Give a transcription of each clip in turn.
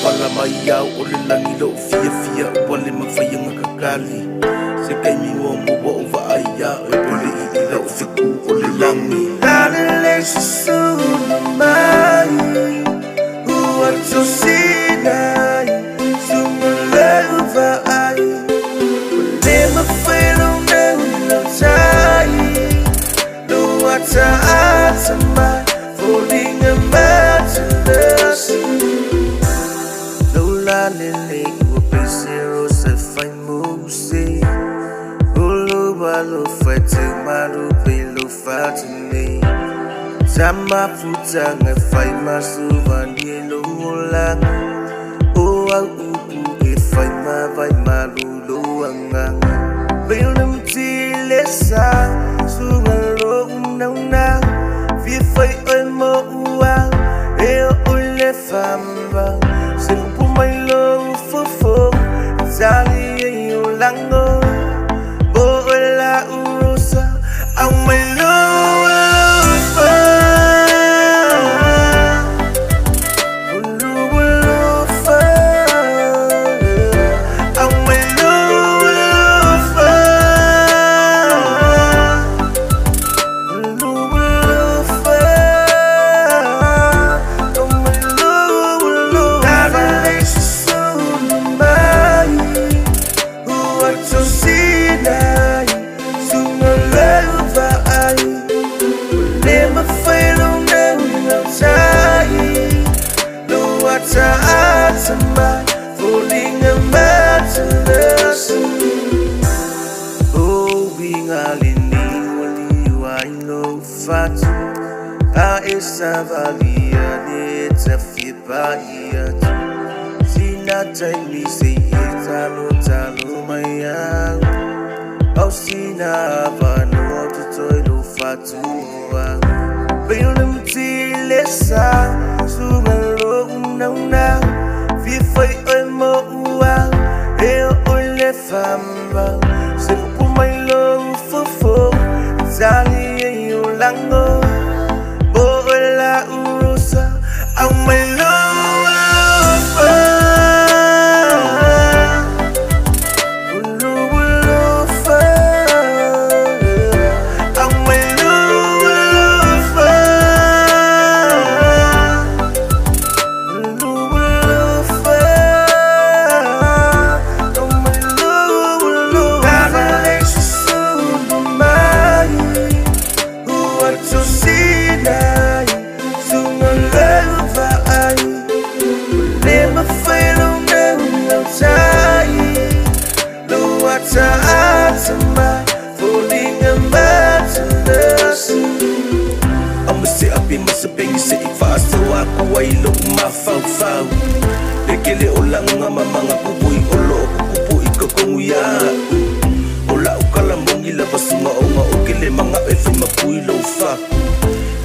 fala mai au o le langi lo fia fia o le mawhaianga kakali. Se kai mi mo mo o va ai au e pole I la o fiku o le langi. Lale le susuna mai, ua tusinai, sunga leu va ai. Le mawhairo neu lau tai, lua taata mai, falling mata lasi. Lola lele ua pesero se fai muse, ulu balo fai te maru pelo fatine. Sama puta ngai fai masu vani lo molang, o au upu e fai ma vai malu lo anganga. Belum tilesa sunga lo unang vi fai oi mo uang e o le famba se pu mai lo fofo zali e o lango bo la urosa au mai lo falling mata lasi. Oh, bingalini wali wai no fatu, a esa valia ne tafi paia. Sina taimi se talo talo maya, au sina vano tutoilo fatu wa. Belum tilesa sumalo una. Vi fai oi mo uang e o le famba se pu mai lo fofo zali e o lango bo la urosa au mai lo masa pengi se ifaso aku wai lo mafau fau lekele olanga mamanga pupui olo pupui kokongu ya ola ukala mongi la basunga onga okele manga efe mapui lo fa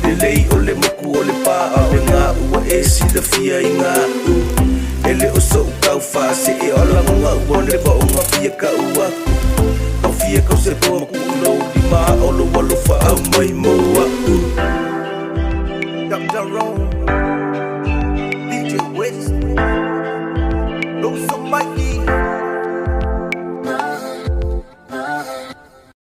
lelei ole maku ole pa ole nga ua esi la fia inga ele oso ukau fa se e ola monga uone ba onga fia ka ua au fia kau se po maku lo di ma olo walo fa au mai mo